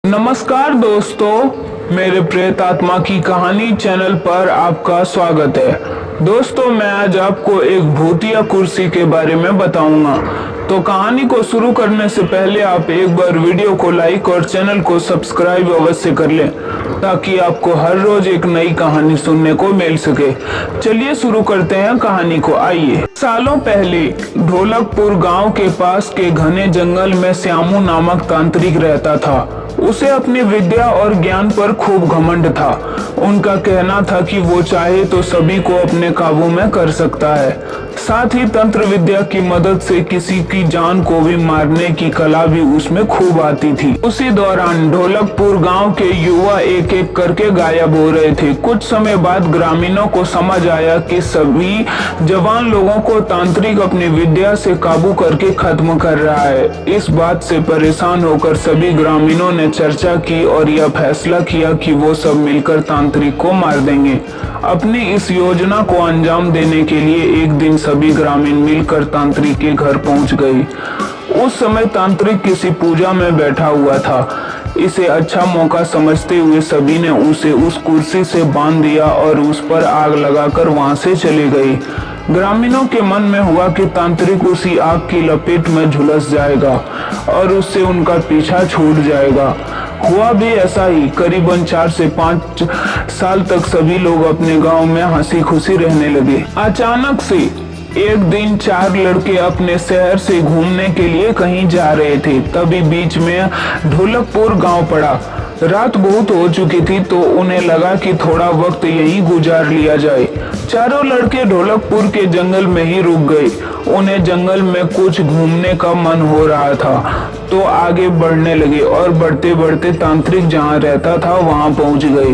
नमस्कार दोस्तों, मेरे प्रेत आत्मा की कहानी चैनल पर आपका स्वागत है। दोस्तों, मैं आज आपको एक भूतिया कुर्सी के बारे में बताऊंगा। तो कहानी को शुरू करने से पहले आप एक बार वीडियो को लाइक और चैनल को सब्सक्राइब अवश्य कर लें, ताकि आपको हर रोज एक नई कहानी सुनने को मिल सके। चलिए शुरू करते हैं कहानी को। आइए। सालों पहले ढोलकपुर गांव के पास के घने जंगल में श्यामू नामक तांत्रिक रहता था। उसे अपनी विद्या और ज्ञान पर खूब घमंड था। उनका कहना था कि वो चाहे तो सभी को अपने काबू में कर सकता है। साथ ही तंत्र विद्या की मदद से किसी की जान को भी मारने की कला भी उसमें खूब आती थी। उसी दौरान ढोलकपुर गांव के युवा एक एक करके गायब हो रहे थे। कुछ समय बाद ग्रामीणों को समझ आया कि सभी जवान लोगों को तांत्रिक अपनी विद्या से काबू करके खत्म कर रहा है। इस बात से परेशान होकर सभी ग्रामीणों ने चर्चा की और यह फैसला किया कि वो सब मिलकर तांत्रिक को मार देंगे। अपनी इस योजना को अंजाम देने के लिए एक दिन सभी ग्रामीण मिलकर तांत्रिक के घर पहुंच गए। उस समय तांत्रिक किसी पूजा में बैठा हुआ था। इसे अच्छा मौका समझते हुए सभी ने उसे उस कुर्सी से बांध दिया और उस पर आग लगाकर वहां से चले गए। ग्रामीणों के मन में हुआ कि तांत्रिक उसी आग की लपेट में झुलस जाएगा और उससे उनका पीछा छूट जाएगा। हुआ भी ऐसा ही। करीबन 4 से 5 साल तक सभी लोग अपने गांव में हंसी खुशी रहने लगे। अचानक से एक दिन 4 लड़के अपने शहर से घूमने के लिए कहीं जा रहे थे। तभी बीच में ढोलकपुर गांव पड़ा। रात बहुत हो चुकी थी तो उन्हें लगा कि थोड़ा वक्त यहीं गुजार लिया जाए। चारों लड़के ढोलकपुर के जंगल में ही रुक गए। उन्हें जंगल में कुछ घूमने का मन हो रहा था तो आगे बढ़ने लगे और बढ़ते बढ़ते तांत्रिक जहां रहता था वहां पहुंच गए।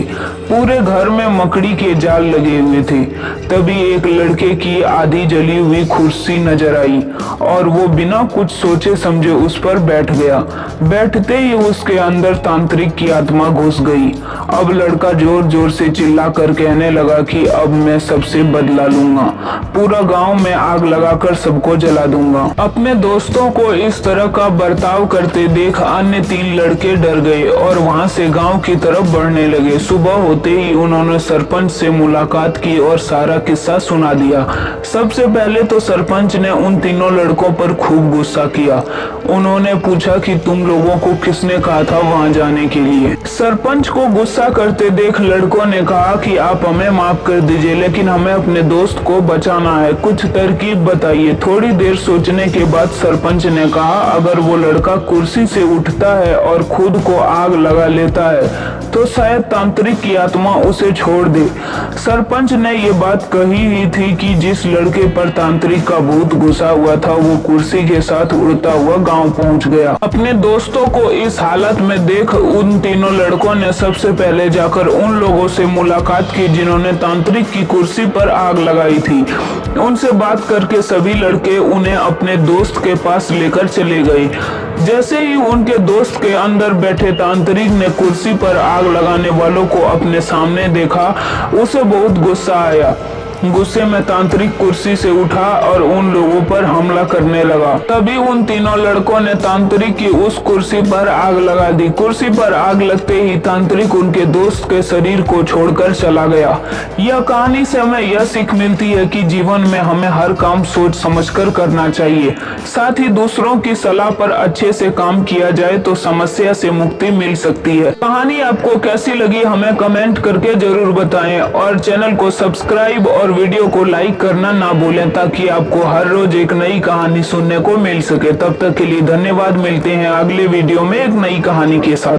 पूरे घर में मकड़ी के जाल लगे हुए थे। तभी एक लड़के की आधी जली हुई कुर्सी नजर आई और वो बिना कुछ सोचे समझे उस पर बैठ गया। बैठते ही उसके अंदर तांत्रिक की आत्मा घुस गई। अब लड़का जोर जोर से चिल्लाकर कहने लगा कि अब मैं सबसे बदला लूंगा, पूरा गांव में आग लगाकर सबको जला दूंगा। अपने दोस्तों को इस तरह का बर्ताव करते देख अन्य 3 लड़के डर गए और वहां से गांव की तरफ बढ़ने लगे। सुबह होते ही उन्होंने सरपंच से मुलाकात की और सारा किस्सा सुना दिया। सबसे पहले तो सरपंच ने उन तीनों लड़कों पर खूब गुस्सा किया। उन्होंने पूछा कि तुम लोगों को किसने कहा था वहां जाने के लिए। सरपंच को गुस्सा करते देख लड़कों ने कहा कि आप हमें माफ कर दीजिए, लेकिन हमें अपने दोस्त को बचाना है, कुछ तरकीब बताइए। थोड़ी देर सोचने के बाद सरपंच ने कहा, अगर वो लड़का कुर्सी से उठता है और खुद को आग लगा लेता है तो शायद तांत्रिक की आत्मा उसे छोड़ दे। सरपंच ने ये बात कही ही थी कि जिस लड़के पर तांत्रिक का भूत घुसा हुआ था वो कुर्सी के साथ उड़ता हुआ गांव पहुंच गया। अपने दोस्तों को इस हालत में देख उन तीनों लड़कों ने सबसे पहले जाकर उन लोगों से मुलाकात की जिन्होंने तांत्रिक की कुर्सी पर आग लगाई थी। उनसे बात करके सभी लड़के उन्हें अपने दोस्त के पास लेकर चले गए। जैसे ही उनके दोस्त के अंदर बैठे तांत्रिक ने कुर्सी पर आग लगाने वालों को अपने सामने देखा, उसे बहुत गुस्सा आया। गुस्से में तांत्रिक कुर्सी से उठा और उन लोगों पर हमला करने लगा। तभी उन तीनों लड़कों ने तांत्रिक की उस कुर्सी पर आग लगा दी। कुर्सी पर आग लगते ही तांत्रिक उनके दोस्त के शरीर को छोड़कर चला गया। यह कहानी से हमें यह सीख मिलती है कि जीवन में हमें हर काम सोच समझकर करना चाहिए। साथ ही दूसरों की सलाह पर अच्छे से काम किया जाए तो समस्या से मुक्ति मिल सकती है। कहानी आपको कैसी लगी हमें कमेंट करके जरूर बताएं और चैनल को सब्सक्राइब और वीडियो को लाइक करना ना भूलें, ताकि आपको हर रोज एक नई कहानी सुनने को मिल सके। तब तक के लिए धन्यवाद। मिलते हैं अगले वीडियो में एक नई कहानी के साथ।